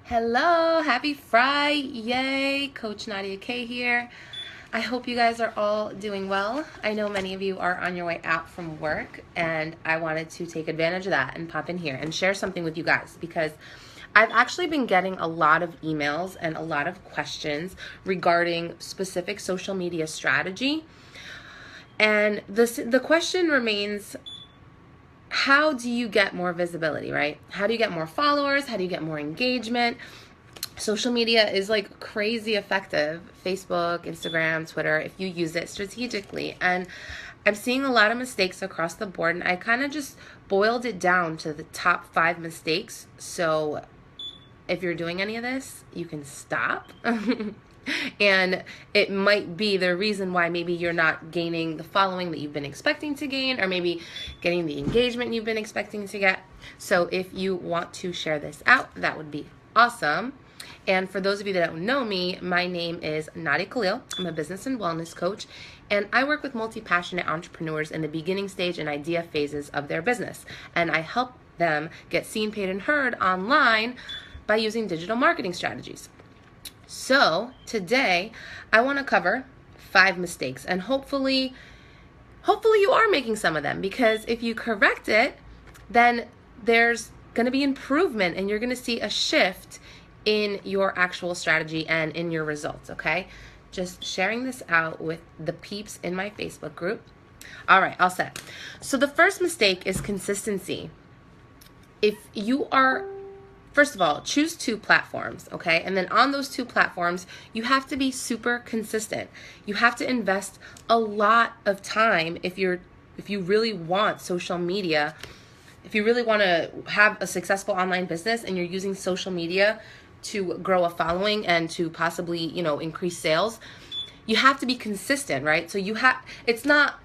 Hello, happy Friday. Coach Nadia K here. I hope you guys are all doing well. I know many of you are on your way out from work, and I wanted to take advantage of that and pop in here and share something with you guys because I've actually been getting a lot of emails and a lot of questions regarding specific social media strategy. And the question remains, how do you get more visibility, right? How do you get more followers? How do you get more engagement? Social media is like crazy effective. Facebook, Instagram, Twitter, if you use it strategically. And I'm seeing a lot of mistakes across the board, and I kind of just boiled it down to the top 5 mistakes. So if you're doing any of this, you can stop. And it might be the reason why maybe you're not gaining the following that you've been expecting to gain, or maybe getting the engagement you've been expecting to get. So if you want to share this out, that would be awesome. And for those of you that don't know me, my name is Nadia Khalil. I'm a business and wellness coach, and I work with multi-passionate entrepreneurs in the beginning stage and idea phases of their business. And I help them get seen, paid, and heard online by using digital marketing strategies. So today I want to cover 5 mistakes, and hopefully you are making some of them, because if you correct it, then there's going to be improvement and you're going to see a shift in your actual strategy and in your results, okay? Just sharing this out with the peeps in my Facebook group. All right, all set. So the first mistake is consistency. If you are First of all, choose 2 platforms, okay? And then on those 2 platforms, you have to be super consistent. You have to invest a lot of time if you really want social media, if you really want to have a successful online business and you're using social media to grow a following and to possibly, increase sales, you have to be consistent, right? So it's not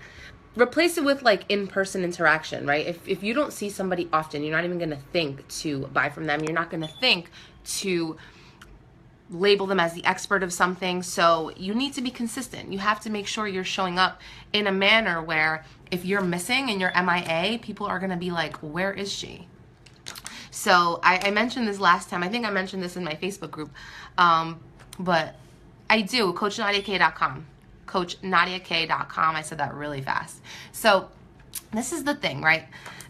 replace it with like in-person interaction, right? If you don't see somebody often, you're not even going to think to buy from them. You're not going to think to label them as the expert of something. So you need to be consistent. You have to make sure you're showing up in a manner where if you're missing and you're MIA, people are going to be like, where is she? So I mentioned this last time. I think I mentioned this in my Facebook group. But I do, CoachNadiaK.com. CoachNadiaK.com. I said that really fast. So this is the thing, right?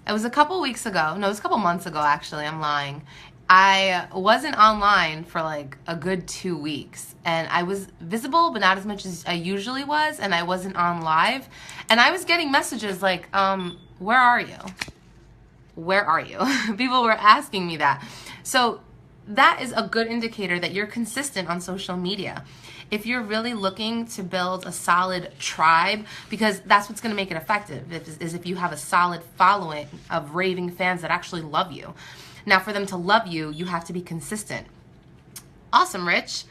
It was a couple weeks ago. No, it was a couple months ago, actually. I'm lying. I wasn't online for like a good 2 weeks, and I was visible, but not as much as I usually was, and I wasn't on live, and I was getting messages like, where are you? Where are you? People were asking me that. So that is a good indicator that you're consistent on social media. If you're really looking to build a solid tribe, because that's what's going to make it effective, is if you have a solid following of raving fans that actually love you. Now, for them to love you, you have to be consistent. Awesome, Rich.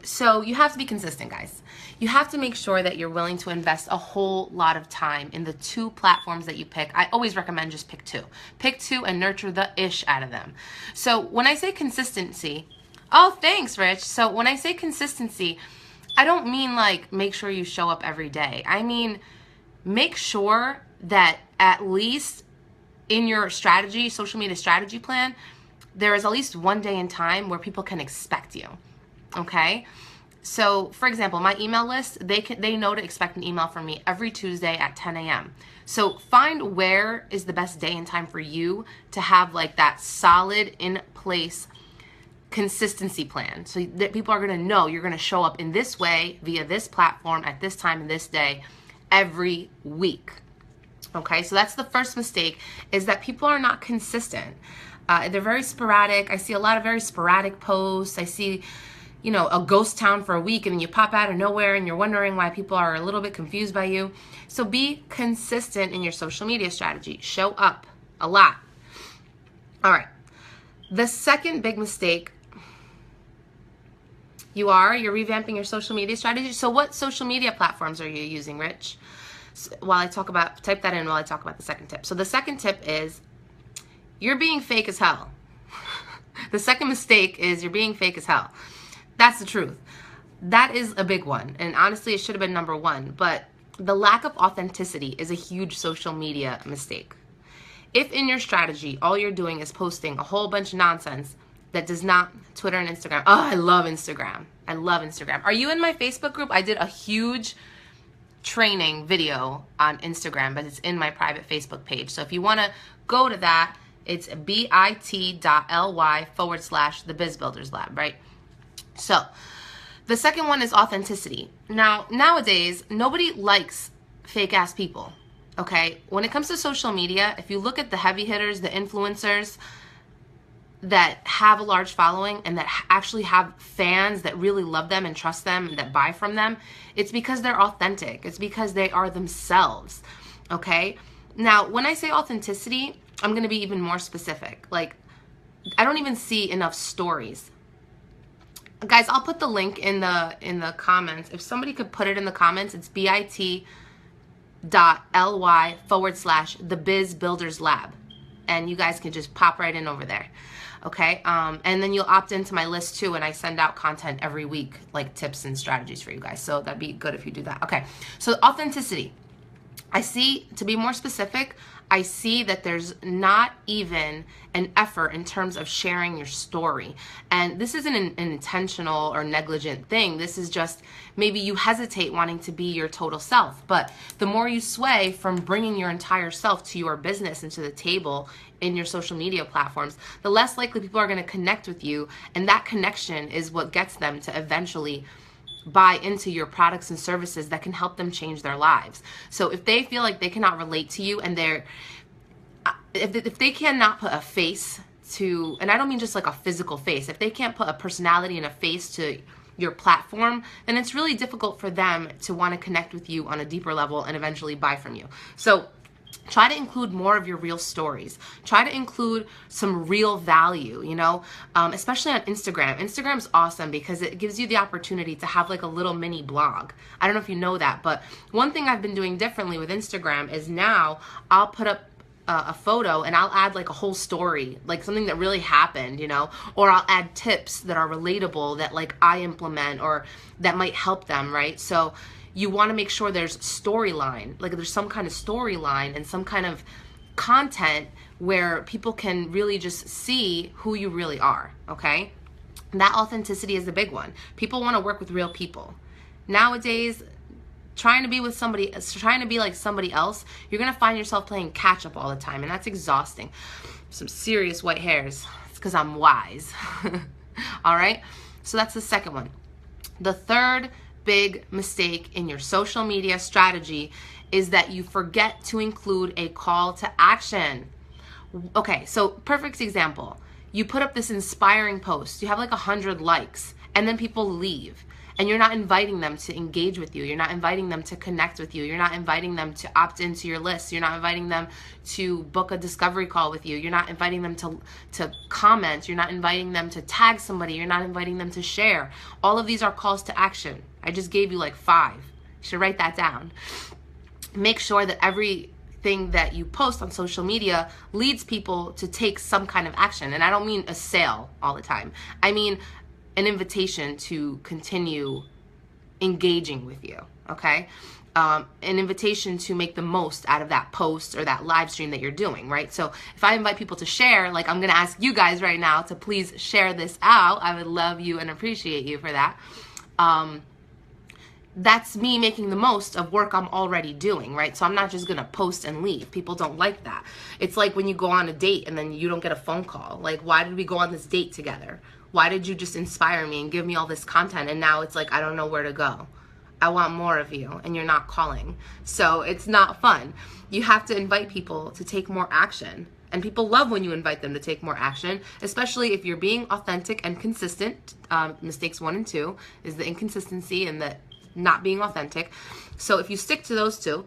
So you have to be consistent, guys. You have to make sure that you're willing to invest a whole lot of time in the 2 platforms that you pick. I always recommend just pick 2. Pick 2 and nurture the ish out of them. So when I say consistency, oh, thanks, Rich. So when I say consistency, I don't mean like make sure you show up every day. I mean, make sure that at least in your strategy, social media strategy plan, there is at least one day in time where people can expect you. Okay? So, for example, my email list, they know to expect an email from me every Tuesday at 10 a.m. So find where is the best day and time for you to have like that solid in place consistency plan, so that people are going to know you're going to show up in this way via this platform at this time and this day every week. Okay, so that's the first mistake, is that people are not consistent. They're very sporadic. I see a lot of very sporadic posts. I see, a ghost town for a week, and then you pop out of nowhere and you're wondering why people are a little bit confused by you. So be consistent in your social media strategy. Show up a lot. All right. The second big mistake, you're revamping your social media strategy. So what social media platforms are you using, Rich? So type that in while I talk about the second tip. So the second tip is you're being fake as hell. The second mistake is you're being fake as hell. That's the truth. That is a big one. And honestly, it should have been number 1. But the lack of authenticity is a huge social media mistake. If in your strategy, all you're doing is posting a whole bunch of nonsense, that does not, Twitter and Instagram. Oh, I love Instagram. I love Instagram. Are you in my Facebook group? I did a huge training video on Instagram, but it's in my private Facebook page. So if you want to go to that, it's bit.ly/the Biz Builders Lab, right? So the second one is authenticity. Now, nowadays, nobody likes fake ass people, okay? When it comes to social media, if you look at the heavy hitters, the influencers that have a large following and that actually have fans that really love them and trust them and that buy from them, it's because they're authentic. It's because they are themselves, okay? Now, when I say authenticity, I'm going to be even more specific. Like, I don't even see enough stories. Guys, I'll put the link in the comments. If somebody could put it in the comments, it's bit.ly/the Biz Builders Lab. And you guys can just pop right in over there. Okay, and then you'll opt into my list too, and I send out content every week, like tips and strategies for you guys. So that'd be good if you do that. Okay, so authenticity. I see, to be more specific, I see that there's not even an effort in terms of sharing your story. And this isn't an intentional or negligent thing. This is just maybe you hesitate wanting to be your total self. But the more you sway from bringing your entire self to your business and to the table in your social media platforms, the less likely people are going to connect with you. And that connection is what gets them to eventually buy into your products and services that can help them change their lives. So if they feel like they cannot relate to you and if they cannot put a face to, and I don't mean just like a physical face, if they can't put a personality and a face to your platform, then it's really difficult for them to want to connect with you on a deeper level and eventually buy from you. So try to include more of your real stories. Try to include some real value, you know, especially on Instagram. Instagram's awesome because it gives you the opportunity to have like a little mini blog. I don't know if you know that, but one thing I've been doing differently with Instagram is now I'll put up a photo and I'll add like a whole story, like something that really happened, you know, or I'll add tips that are relatable that like I implement or that might help them, right? So you want to make sure there's storyline, like there's some kind of storyline and some kind of content where people can really just see who you really are, okay? That authenticity is the big one. People want to work with real people. Nowadays, trying to be like somebody else, you're going to find yourself playing catch up all the time, and that's exhausting. Some serious white hairs. It's because I'm wise. All right? So that's the second one. The third big mistake in your social media strategy is that you forget to include a call to action. Okay, so perfect example. You put up this inspiring post. You have like 100 likes, and then people leave. And you're not inviting them to engage with you. You're not inviting them to connect with you. You're not inviting them to opt into your list. You're not inviting them to book a discovery call with you. You're not inviting them to comment. You're not inviting them to tag somebody. You're not inviting them to share. All of these are calls to action. I just gave you like 5. You should write that down. Make sure that everything that you post on social media leads people to take some kind of action. And I don't mean a sale all the time. I mean an invitation to continue engaging with you, okay? An invitation to make the most out of that post or that live stream that you're doing, right? So if I invite people to share, like I'm gonna ask you guys right now to please share this out. I would love you and appreciate you for that. That's me making the most of work I'm already doing, right? So I'm not just gonna post and leave. People don't like that. It's like when you go on a date and then you don't get a phone call. Like, why did we go on this date together? Why did you just inspire me and give me all this content and now it's like I don't know where to go? I want more of you and you're not calling. So it's not fun. You have to invite people to take more action. And people love when you invite them to take more action, especially if you're being authentic and consistent. Mistakes 1 and 2 is the inconsistency and the not being authentic. So if you stick to those two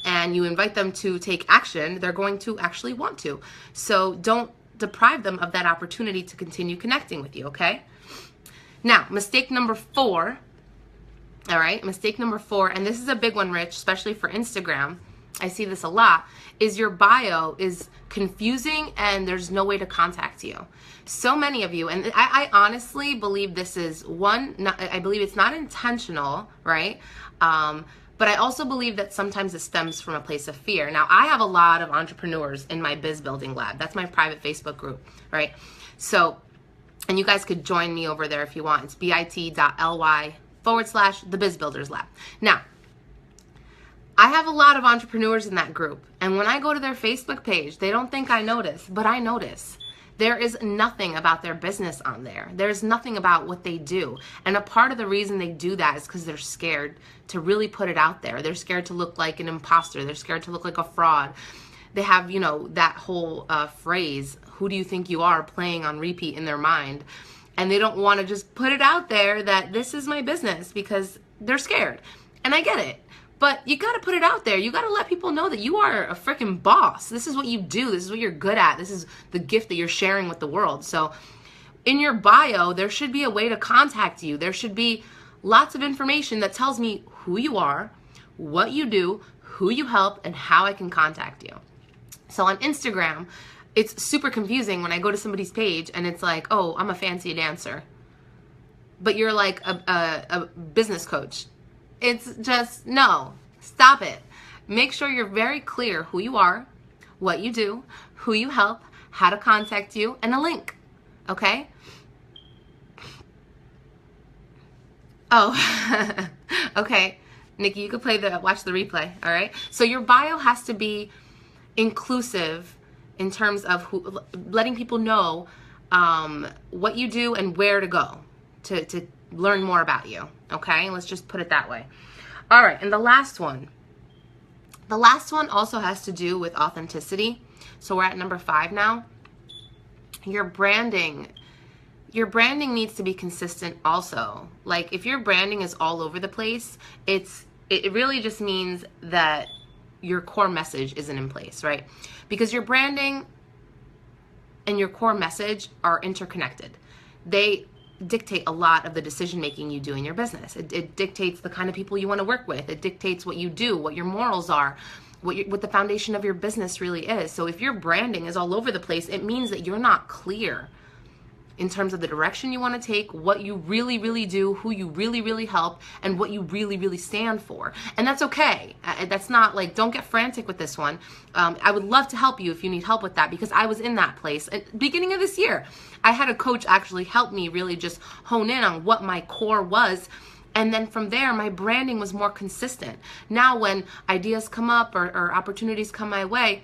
and you invite them to take action, they're going to actually want to. So don't deprive them of that opportunity to continue connecting with you, okay? Now, mistake number 4, all right? Mistake number 4, and this is a big one, Rich, especially for Instagram. I see this a lot, is your bio is confusing and there's no way to contact you. So many of you, and I honestly believe this is I believe it's not intentional, right? But I also believe that sometimes it stems from a place of fear. Now, I have a lot of entrepreneurs in my Biz Building Lab. That's my private Facebook group, right? So And you guys could join me over there if you want. It's bit.ly/thebizbuilderslab. Now, I have a lot of entrepreneurs in that group, and when I go to their Facebook page, they don't think I notice, but I notice. There is nothing about their business on there. There's nothing about what they do. And a part of the reason they do that is because they're scared to really put it out there. They're scared to look like an imposter. They're scared to look like a fraud. They have, you know, that whole phrase, who do you think you are, playing on repeat in their mind. And they don't want to just put it out there that this is my business because they're scared. And I get it. But you got to put it out there. You got to let people know that you are a freaking boss. This is what you do. This is what you're good at. This is the gift that you're sharing with the world. So in your bio, there should be a way to contact you. There should be lots of information that tells me who you are, what you do, who you help, and how I can contact you. So on Instagram, it's super confusing when I go to somebody's page and it's like, oh, I'm a fancy dancer. But you're like a business coach. It's just, no, stop it. Make sure you're very clear who you are, what you do, who you help, how to contact you, and a link, okay? Oh, okay. Nikki, you could watch the replay, all right? So your bio has to be inclusive in terms of letting people know what you do and where to go to learn more about you, okay? Let's just put it that way. All right, and the last one also has to do with authenticity. So we're at number 5 now. Your branding needs to be consistent also. Like if your branding is all over the place, it really just means that your core message isn't in place, right? Because your branding and your core message are interconnected. They dictate a lot of the decision making you do in your business. It dictates the kind of people you want to work with. It dictates what you do, what your morals are, what the foundation of your business really is. So if your branding is all over the place, it means that you're not clear in terms of the direction you want to take, what you really, really do, who you really, really help, and what you really, really stand for. And that's okay. That's not like, don't get frantic with this one. I would love to help you if you need help with that, because I was in that place. At the beginning of this year, I had a coach actually help me really just hone in on what my core was. And then from there, my branding was more consistent. Now when ideas come up or opportunities come my way,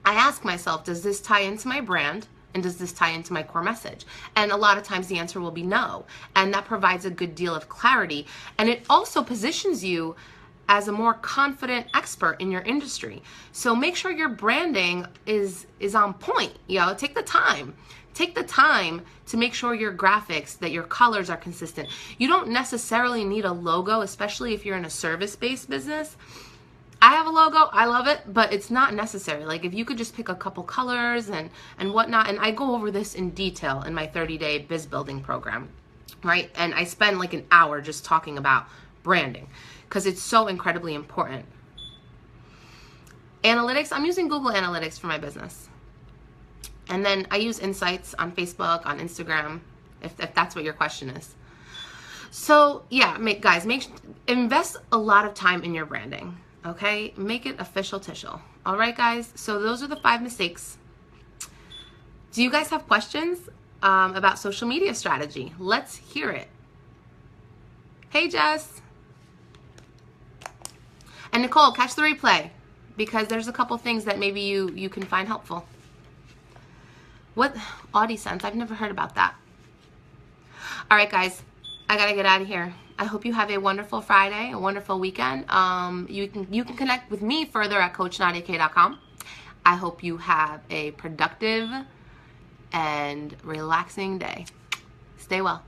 I ask myself, does this tie into my brand? And does this tie into my core message? And a lot of times the answer will be no. And that provides a good deal of clarity. And it also positions you as a more confident expert in your industry. So make sure your branding is on point. You know, take the time. Take the time to make sure your graphics, that your colors are consistent. You don't necessarily need a logo, especially if you're in a service-based business. I have a logo, I love it, but it's not necessary. Like if you could just pick a couple colors and whatnot, and I go over this in detail in my 30-day biz building program, right? And I spend like an hour just talking about branding because it's so incredibly important. Analytics, I'm using Google Analytics for my business. And then I use Insights on Facebook, on Instagram, if that's what your question is. So yeah, invest a lot of time in your branding. Okay, make it official tishel. All right, guys. So those are the 5 mistakes. Do you guys have questions about social media strategy? Let's hear it. Hey, Jess. And Nicole, catch the replay because there's a couple things that maybe you can find helpful. What? AudiSense. I've never heard about that. All right, guys. I gotta get out of here. I hope you have a wonderful Friday, a wonderful weekend. You can connect with me further at CoachNadiaK.com. I hope you have a productive and relaxing day. Stay well.